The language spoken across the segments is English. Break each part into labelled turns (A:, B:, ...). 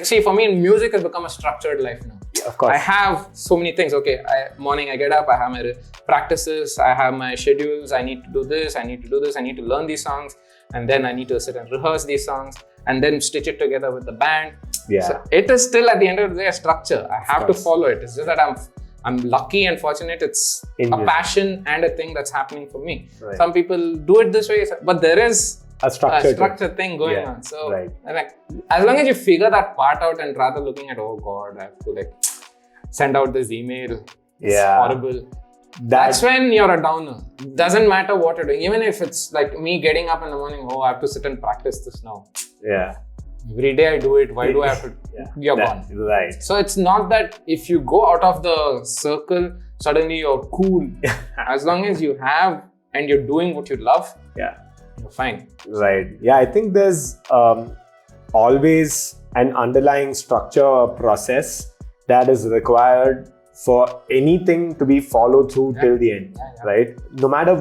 A: See, for me, music has become a structured life now.
B: Of course.
A: I have so many things. Okay, morning I get up, I have my practices, I have my schedules, I need to do this, I need to do this, I need to learn these songs, and then I need to sit and rehearse these songs, and then stitch it together with the band.
B: Yeah.
A: So it is still at the end of the day a structure. I have to follow it. It's just that I'm lucky and fortunate. It's a passion and a thing that's happening for me.
B: Right.
A: Some people do it this way, but there is
B: a structure
A: thing going on. So
B: right.
A: like, as long as you figure that part out and rather looking at, oh God, I have to like send out this email. It's horrible. That's when you're a downer. Doesn't matter what you're doing. Even if it's like me getting up in the morning, oh, I have to sit and practice this now.
B: Yeah.
A: Every day I do it. Why do I have to? You're gone.
B: Right.
A: So it's not that if you go out of the circle, suddenly you're cool. As long as you have and you're doing what you love, you're fine.
B: Right. Yeah, I think there's always an underlying structure or process that is required for anything to be followed through till the end, right? No matter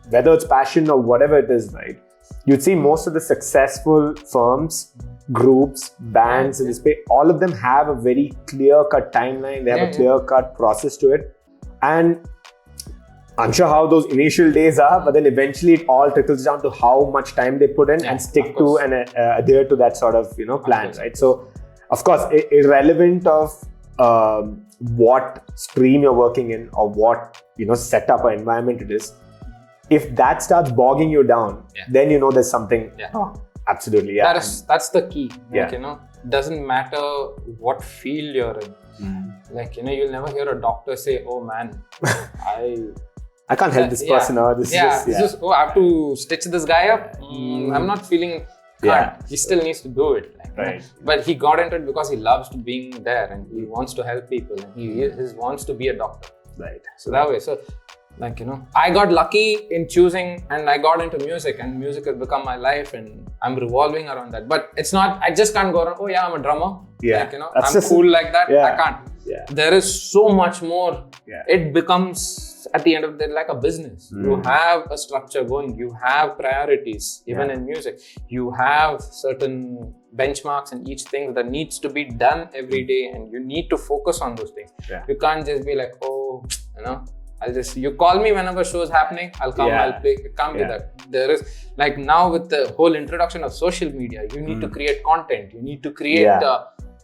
B: whether it's passion or whatever it is, right? You'd see most of the successful firms, groups, bands in this space, all of them have a very clear-cut timeline. They have a clear-cut process to it. And I'm sure how those initial days are, but then eventually it all trickles down to how much time they put in and stick to and adhere to that sort of, plan, right? So, of course, irrelevant of what stream you're working in or what, setup or environment it is, if that starts bogging you down, then there's something. Absolutely, yeah.
A: That's the key. Like, doesn't matter what field you're in. Like, you'll never hear a doctor say, oh man,
B: I can't help this person or this is
A: oh, I have to stitch this guy up. I'm not feeling He still needs to do it. Like,
B: right.
A: But he got into it because he loves being there and he wants to help people and he wants to be a doctor.
B: Right.
A: So that way. So like, I got lucky in choosing and I got into music and music has become my life and I'm revolving around that. But it's not, I just can't go around, oh yeah, I'm a drummer.
B: Yeah.
A: Like, I'm cool like that. I can't.
B: Yeah.
A: There is so much more.
B: Yeah.
A: It becomes, at the end of the day, like a business. You have a structure going. You have priorities, even in music. You have certain benchmarks and each thing that needs to be done every day and you need to focus on those things.
B: Yeah.
A: You can't just be like, oh, you call me whenever show is happening, I'll come, I'll play. It can't be that. There is, like now with the whole introduction of social media, you need to create content, you need to create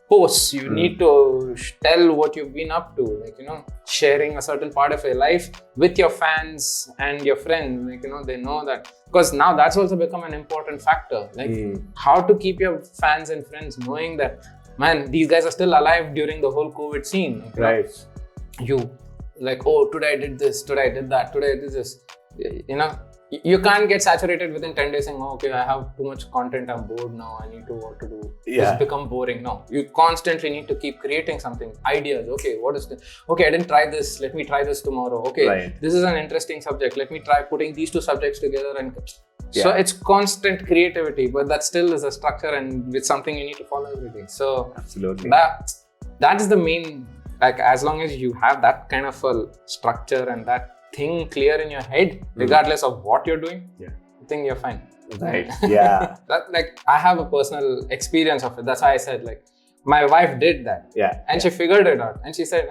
A: posts, you need to tell what you've been up to, like, sharing a certain part of your life with your fans and your friends, like, they know that. Because now that's also become an important factor, like how to keep your fans and friends knowing that, man, these guys are still alive during the whole COVID scene. Like,
B: right.
A: Like, oh, today I did this, today I did that, today I did this. You can't get saturated within 10 days saying, oh, okay, I have too much content, I'm bored now, I need to what to do. It's become boring. No, you constantly need to keep creating something, ideas. Okay, what is this? Okay, I didn't try this, let me try this tomorrow. Okay, this is an interesting subject, let me try putting these two subjects together. And so it's constant creativity, but that still is a structure and it's something you need to follow every day. So
B: absolutely,
A: that is the main. Like, as long as you have that kind of a structure and that thing clear in your head, regardless of what you're doing, I think you're fine.
B: Right. Yeah.
A: Like, I have a personal experience of it. That's why I said, like, my wife did that.
B: Yeah.
A: And she figured it out. And she said,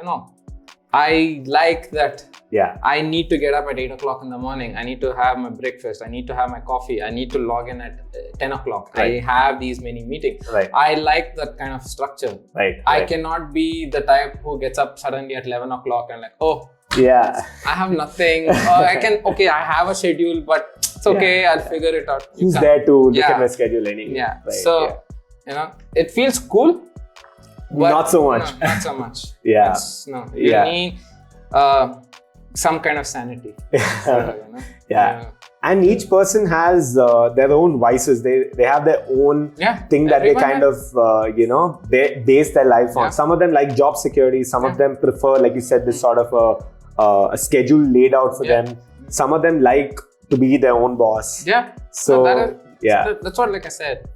A: I like that.
B: Yeah.
A: I need to get up at 8 o'clock in the morning. I need to have my breakfast. I need to have my coffee. I need to log in at 10 o'clock. Right. I have these many meetings.
B: Right.
A: I like that kind of structure.
B: Right.
A: I cannot be the type who gets up suddenly at 11 o'clock and like, oh,
B: yeah,
A: I have nothing. I have a schedule, but it's okay. I'll figure it out.
B: Who's there to look at my schedule anyway?
A: Yeah. Right. So, it feels cool. But
B: not so much.
A: No, not so much.
B: Yeah.
A: You need some kind of sanity. So,
B: And each person has their own vices. They have their own thing that they kind of, base their life on. Some of them like job security. Some of them prefer, like you said, this sort of a schedule laid out for them. Some of them like to be their own boss.
A: Yeah.
B: So,
A: that's what, like I said,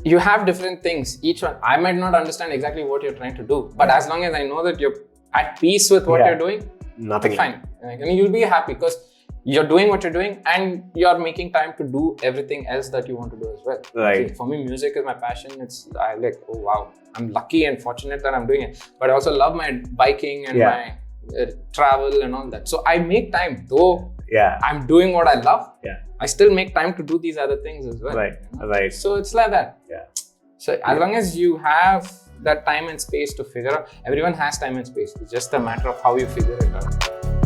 A: you have different things. Each one, I might not understand exactly what you're trying to do, but as long as I know that you're at peace with what you're doing,
B: nothing
A: fine. Like, you'll be happy because you're doing what you're doing and you're making time to do everything else that you want to do as well.
B: Right.
A: See, for me, music is my passion. I like, oh wow, I'm lucky and fortunate that I'm doing it. But I also love my biking and my travel and all that. So I make time, though I'm doing what I love. I still make time to do these other things as well.
B: Right.
A: You know?
B: Right.
A: So it's like that.
B: Yeah.
A: So as long as you have that time and space to figure out, everyone has time and space. It's just a matter of how you figure it out.